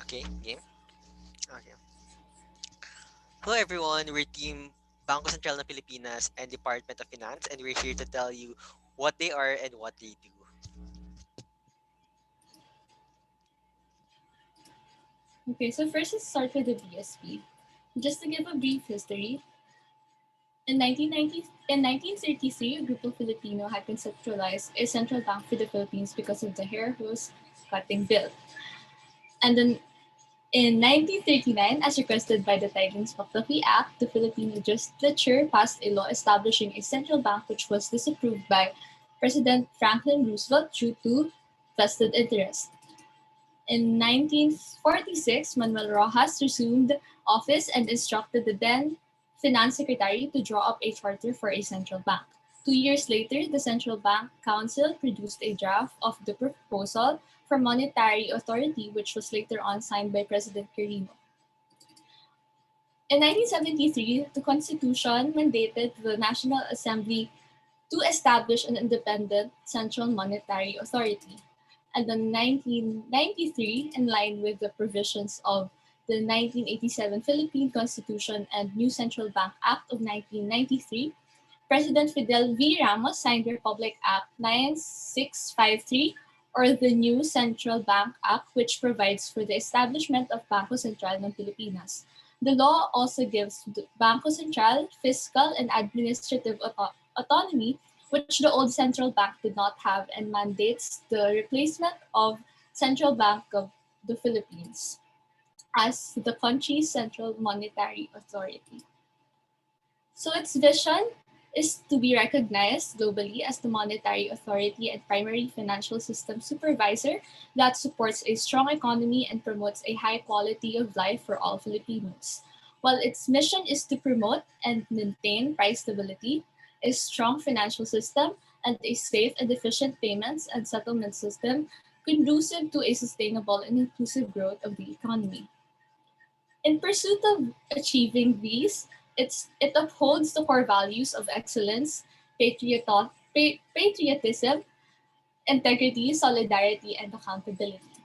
Okay, game. Okay. Hello everyone, we're team Bangko Sentral ng Pilipinas and Department of Finance, and we're here to tell you what they are and what they do. Okay, so first let's start with the BSP. Just to give a brief history, in 1933, a group of Filipino had conceptualized a central bank for the Philippines because of the hair hose cutting bill. And then in 1939, as requested by the Tidings-Mactafi Act, the Philippine legislature passed a law establishing a central bank which was disapproved by President Franklin Roosevelt due to vested interest. In 1946, Manuel Rojas resumed office and instructed the then Finance Secretary to draw up a charter for a central bank. 2 years later, the Central Bank Council produced a draft of the proposal for monetary authority, which was later on signed by President Quirino. In 1973, the Constitution mandated the National Assembly to establish an independent central monetary authority. And in 1993, in line with the provisions of the 1987 Philippine Constitution and New Central Bank Act of 1993, President Fidel V. Ramos signed Republic Act 9653, or the New Central Bank Act, which provides for the establishment of Bangko Sentral ng Pilipinas. The law also gives Bangko Sentral fiscal and administrative autonomy, which the old central bank did not have, and mandates the replacement of Central Bank of the Philippines as the country's central monetary authority. So its vision is to be recognized globally as the monetary authority and primary financial system supervisor that supports a strong economy and promotes a high quality of life for all Filipinos. While its mission is to promote and maintain price stability, a strong financial system, and a safe and efficient payments and settlement system conducive to a sustainable and inclusive growth of the economy. In pursuit of achieving these, it upholds the core values of excellence, patriotism, integrity, solidarity, and accountability.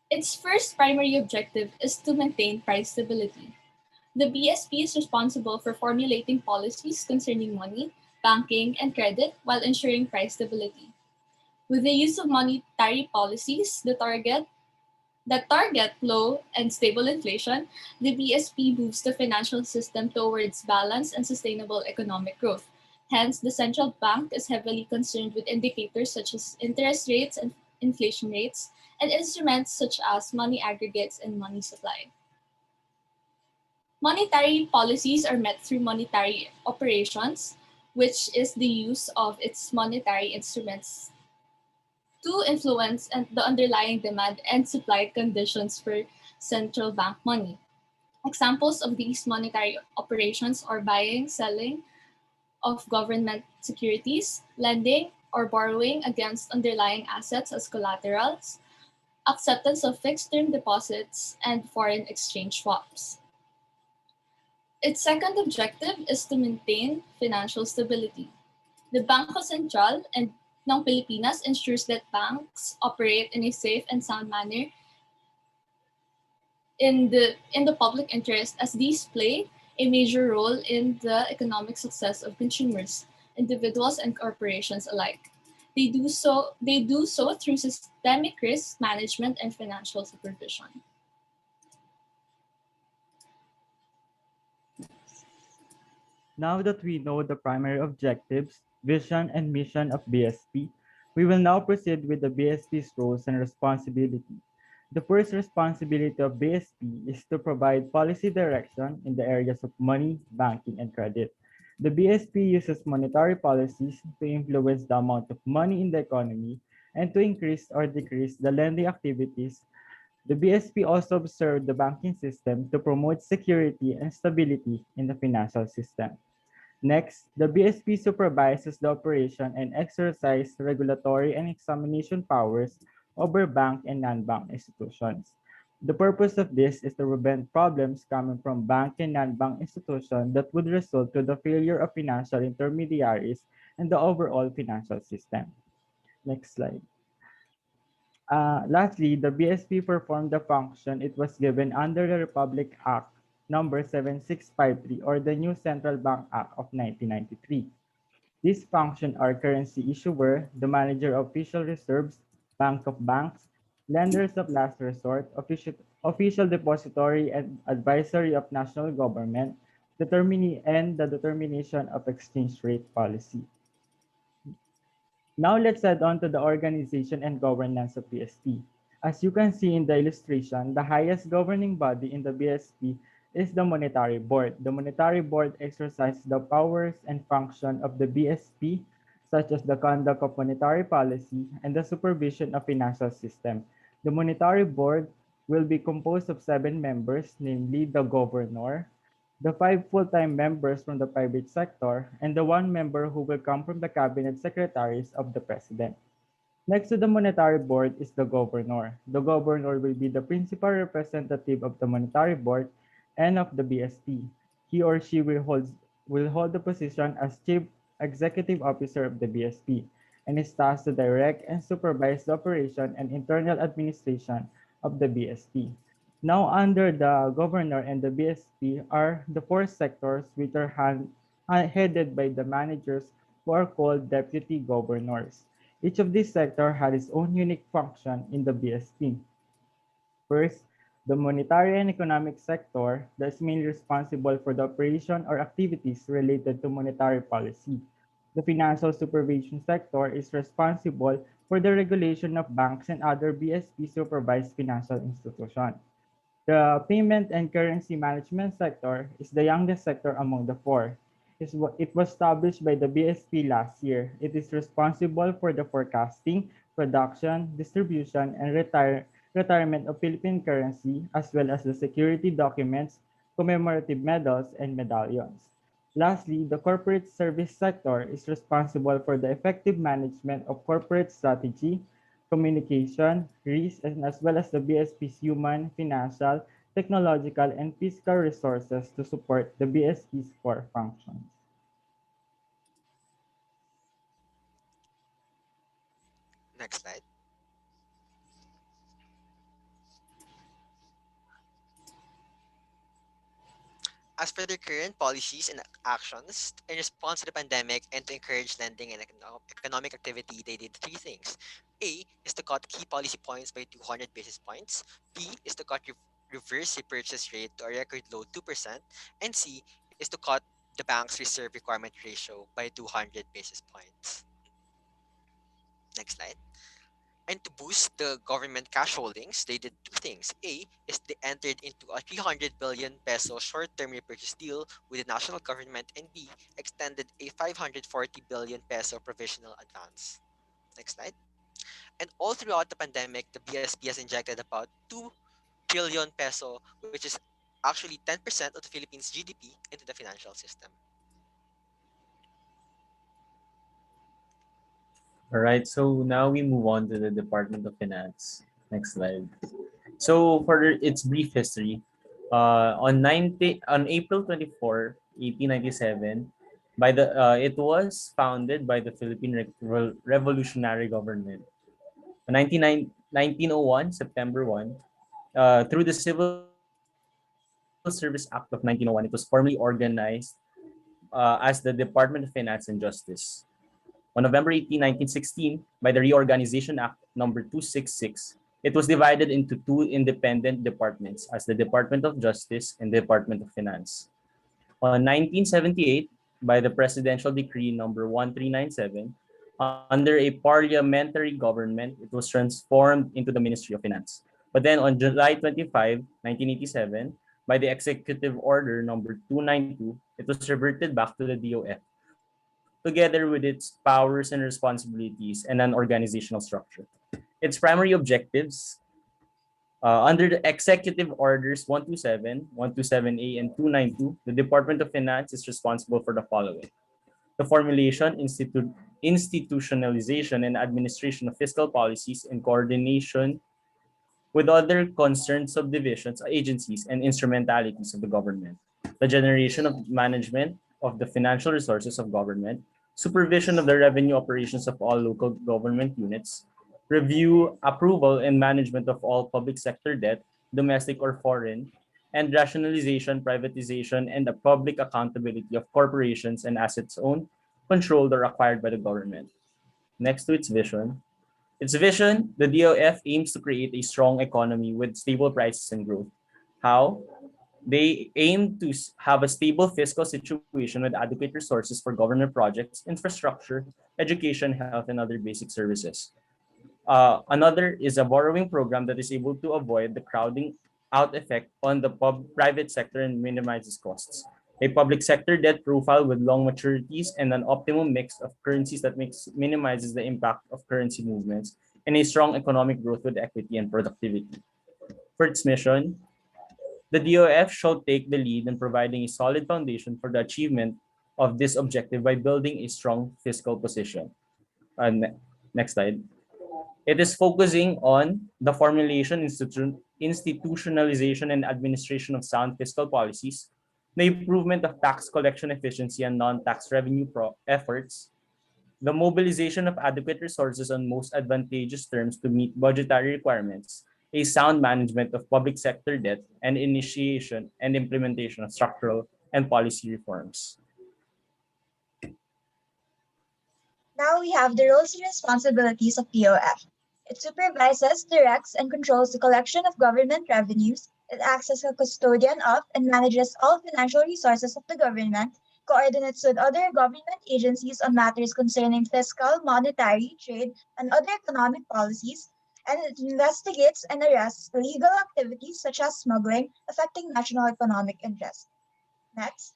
Its first primary objective is to maintain price stability. The BSP is responsible for formulating policies concerning money, banking, and credit while ensuring price stability. With the use of monetary policies that target low and stable inflation, the BSP moves the financial system towards balanced and sustainable economic growth. Hence, the central bank is heavily concerned with indicators such as interest rates and inflation rates, and instruments such as money aggregates and money supply. Monetary policies are met through monetary operations, which is the use of its monetary instruments to influence and the underlying demand and supply conditions for central bank money. Examples of these monetary operations are buying, selling of government securities, lending or borrowing against underlying assets as collaterals, acceptance of fixed term deposits, and foreign exchange swaps. Its second objective is to maintain financial stability. The Bangko Sentral and ng Pilipinas ensures that banks operate in a safe and sound manner in the public interest, as these play a major role in the economic success of consumers, individuals and corporations alike. They do so through systemic risk management and financial supervision. Now that we know the primary objectives, vision, and mission of BSP, we will now proceed with the BSP's roles and responsibility. The first responsibility of BSP is to provide policy direction in the areas of money, banking, and credit. The BSP uses monetary policies to influence the amount of money in the economy and to increase or decrease the lending activities. The BSP also observed the banking system to promote security and stability in the financial system. Next, the BSP supervises the operation and exercise regulatory and examination powers over bank and non-bank institutions. The purpose of this is to prevent problems coming from bank and non-bank institutions that would result to the failure of financial intermediaries and the overall financial system. Next slide. Lastly, the BSP performed the function it was given under the Republic Act number 7653 or the new Central Bank Act of 1993. These functions are currency issuer, the manager of official reserves, bank of banks, lenders of last resort, official depository and advisory of national government, and the determination of exchange rate policy. Now let's add on to the organization and governance of BSP. As you can see in the illustration, the highest governing body in the BSP is the Monetary Board. The Monetary Board exercises the powers and function of the BSP, such as the conduct of monetary policy and the supervision of financial system. The Monetary Board will be composed of 7 members, namely the governor, the 5 full-time members from the private sector, and the 1 member who will come from the cabinet secretaries of the president. Next to the monetary board is the governor. The governor will be the principal representative of the monetary board and of the BSP. He or she will hold the position as chief executive officer of the BSP and is tasked to direct and supervise the operation and internal administration of the BSP. Now, under the governor and the BSP are the 4 sectors which are headed by the managers who are called deputy governors. Each of these sectors had its own unique function in the BSP. First, the monetary and economic sector that is mainly responsible for the operation or activities related to monetary policy. The financial supervision sector is responsible for the regulation of banks and other BSP supervised financial institutions. The payment and currency management sector is the youngest sector among the 4. It was established by the BSP last year. It is responsible for the forecasting, production, distribution, and retirement of Philippine currency, as well as the security documents, commemorative medals, and medallions. Lastly, the corporate service sector is responsible for the effective management of corporate strategy, communication, risk, and as well as the BSP's human, financial, technological, and fiscal resources to support the BSP's core functions. Next slide. As for their current policies and actions, in response to the pandemic and to encourage lending and economic activity, they did 3 things. A is to cut key policy points by 200 basis points. B is to cut reverse repurchase rate to a record low 2%. And C is to cut the bank's reserve requirement ratio by 200 basis points. Next slide. And to boost the government cash holdings, they did 2 things. A is they entered into a 300 billion peso short-term repurchase deal with the national government, and B extended a 540 billion peso provisional advance. Next slide. And all throughout the pandemic, the BSP has injected about 2 trillion peso, which is actually 10% of the Philippines' GDP, into the financial system. All right, so now we move on to the Department of Finance. Next slide. So for its brief history, on April 24, 1897, it was founded by the Philippine Revolutionary Government. On 1901, September 1, through the Civil Service Act of 1901, it was formally organized as the Department of Finance and Justice. On November 18, 1916, by the Reorganization Act number 266, it was divided into 2 independent departments as the Department of Justice and the Department of Finance. On 1978, by the Presidential Decree number 1397, under a parliamentary government, it was transformed into the Ministry of Finance. But then on July 25, 1987, by the Executive Order number 292, it was reverted back to the DOF, together with its powers and responsibilities and an organizational structure. Its primary objectives under the Executive Orders 127, 127A, and 292, the Department of Finance is responsible for the following: the formulation, institutionalization, and administration of fiscal policies in coordination with other concerned subdivisions, agencies, and instrumentalities of the government, the generation of management of the financial resources of government, supervision of the revenue operations of all local government units, review approval and management of all public sector debt, domestic or foreign, and rationalization, privatization, and the public accountability of corporations and assets owned, controlled, or acquired by the government. Next to its vision, the DOF aims to create a strong economy with stable prices and growth. How? They aim to have a stable fiscal situation with adequate resources for government projects, infrastructure, education, health, and other basic services. Another is a borrowing program that is able to avoid the crowding out effect on the private sector and minimizes costs. A public sector debt profile with long maturities and an optimum mix of currencies that minimizes the impact of currency movements, and a strong economic growth with equity and productivity. For its mission, the DOF shall take the lead in providing a solid foundation for the achievement of this objective by building a strong fiscal position. Next slide. It is focusing on the formulation, institutionalization, and administration of sound fiscal policies, the improvement of tax collection efficiency and non-tax revenue efforts, the mobilization of adequate resources on most advantageous terms to meet budgetary requirements, a sound management of public sector debt, and initiation and implementation of structural and policy reforms. Now we have the roles and responsibilities of POF. It supervises, directs, and controls the collection of government revenues. It acts as a custodian of and manages all financial resources of the government, coordinates with other government agencies on matters concerning fiscal, monetary, trade, and other economic policies, and it investigates and arrests illegal activities such as smuggling affecting national economic interests. Next.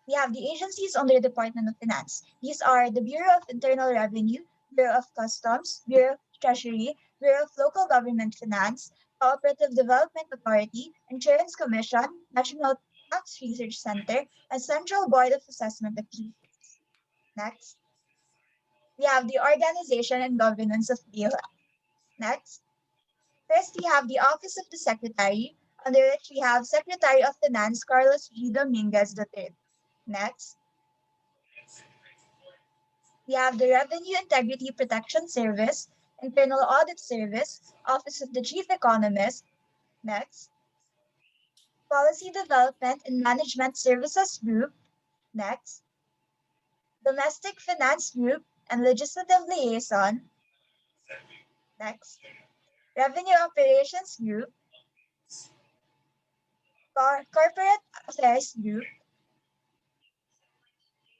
We have the agencies under the Department of Finance. These are the Bureau of Internal Revenue, Bureau of Customs, Bureau of Treasury, Bureau of Local Government Finance, Cooperative Development Authority, Insurance Commission, National Tax Research Center, and Central Board of Assessment Activities. Next, we have the organization and governance of BOF. Next, first we have the Office of the Secretary, under which we have Secretary of Finance Carlos G. Dominguez III. Next, we have the Revenue Integrity Protection Service, Internal Audit Service, Office of the Chief Economist. Next, Policy Development and Management Services Group. Next, Domestic Finance Group and Legislative Liaison. Next, Revenue Operations Group, Corporate Affairs Group,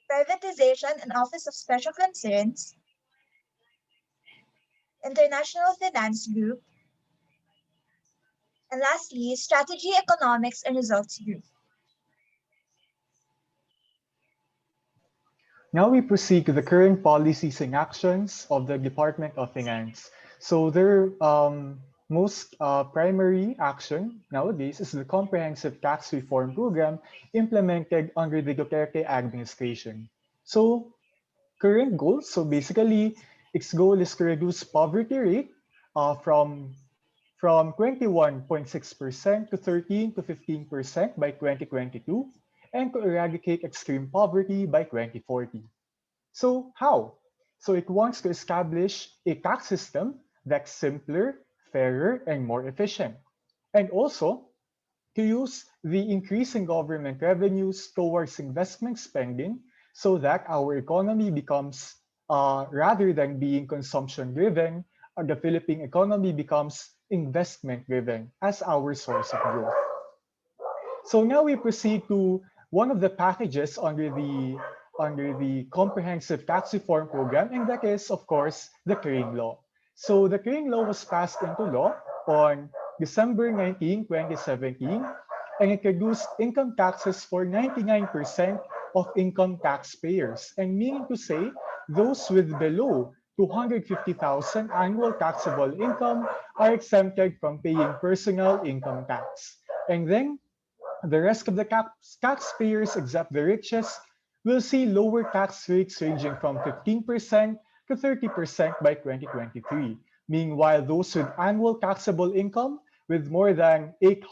Privatization and Office of Special Concerns, International Finance Group, and lastly, Strategy, Economics, and Results Group. Now we proceed to the current policies and actions of the Department of Finance. So their most primary action nowadays is the comprehensive tax reform program implemented under the Duterte administration. So current goals, so basically its goal is to reduce poverty rate from 21.6% to 13 to 15% by 2022 and to eradicate extreme poverty by 2040. So how? So it wants to establish a tax system that's simpler, fairer, and more efficient. And also to use the increase in government revenues towards investment spending so that our economy becomes, rather than being consumption driven, the Philippine economy becomes investment driven as our source of growth. So now we proceed to one of the packages under the comprehensive tax reform program, and that is, of course, the Crane Law. So the Crane Law was passed into law on December 19, 2017, and it reduced income taxes for 99% of income taxpayers, and meaning to say, those with below 250,000 annual taxable income are exempted from paying personal income tax. And then the rest of the taxpayers, except the richest, will see lower tax rates ranging from 15% to 30% by 2023. Meanwhile, those with annual taxable income with more than 8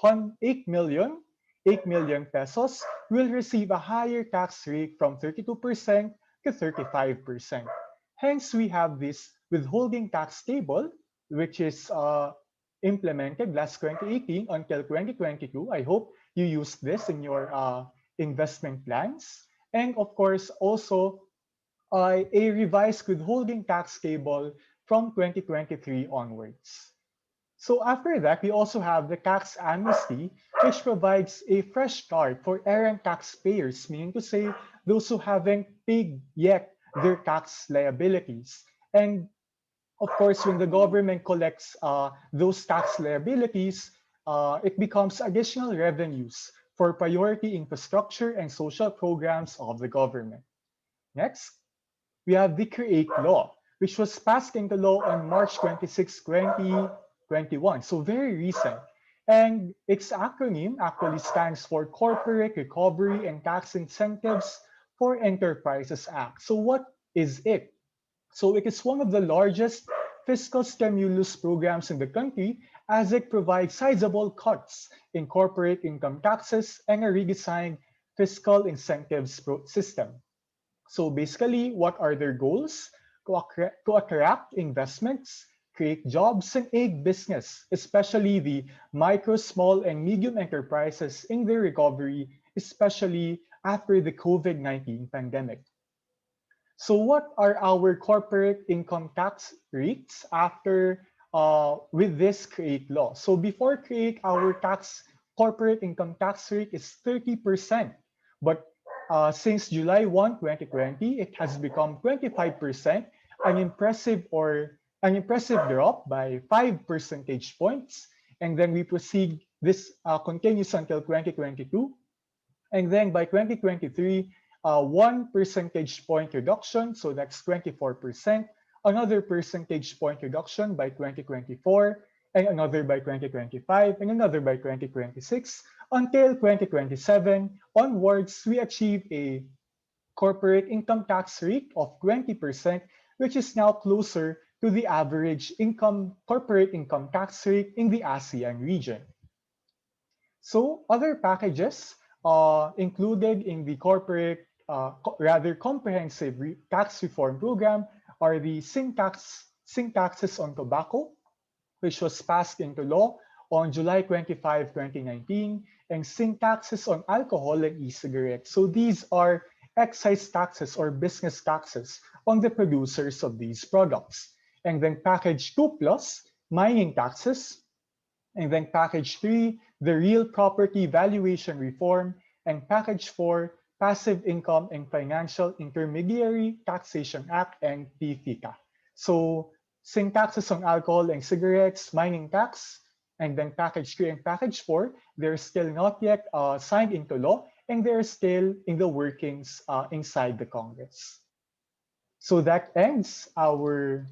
million pesos will receive a higher tax rate from 32% to 35%. Hence, we have this withholding tax table, which is implemented last 2018 until 2022. I hope you use this in your investment plans. And of course, also a revised withholding tax table from 2023 onwards. So after that, we also have the tax amnesty, which provides a fresh start for errant taxpayers, meaning to say those who haven't paid yet their tax liabilities. And of course, when the government collects those tax liabilities, it becomes additional revenues for priority infrastructure and social programs of the government. Next, we have the CREATE law, which was passed into law on March 26, 2021, so very recent. And its acronym actually stands for Corporate Recovery and Tax Incentives for Enterprises Act. So what is it? So it is one of the largest fiscal stimulus programs in the country as it provides sizable cuts in corporate income taxes and a redesigned fiscal incentives system. So basically, what are their goals? To attract investments, create jobs, and aid business, especially the micro, small, and medium enterprises in their recovery, especially after the COVID-19 pandemic. So what are our corporate income tax rates after with this CREATE law? So before CREATE, our corporate income tax rate is 30%. But since July 1, 2020, it has become 25%, an impressive drop by 5 percentage points. And then we proceed, this continues until 2022. And then by 2023, 1 percentage point reduction, so that's 24%, another percentage point reduction by 2024, and another by 2025, and another by 2026, until 2027. Onwards, we achieve a corporate income tax rate of 20%, which is now closer to the average corporate income tax rate in the ASEAN region. So other packages included in the corporate, rather comprehensive tax reform program are the sin taxes on tobacco, which was passed into law on July 25, 2019, and sin taxes on alcohol and e-cigarettes. So these are excise taxes or business taxes on the producers of these products. And then package 2 plus, mining taxes, and then package 3, the real property valuation reform, and package 4, passive income and financial intermediary taxation act, and PFICA. So sin taxes on alcohol and cigarettes, mining tax, and then package 3 and package 4, they're still not yet signed into law, and they're still in the workings inside the Congress. So that ends our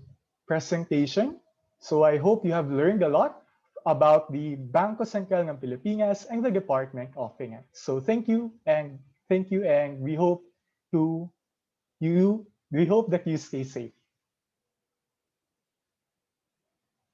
presentation. So I hope you have learned a lot about the Bangko Sentral ng Pilipinas and the Department of Finance. So thank you, and we hope that you stay safe.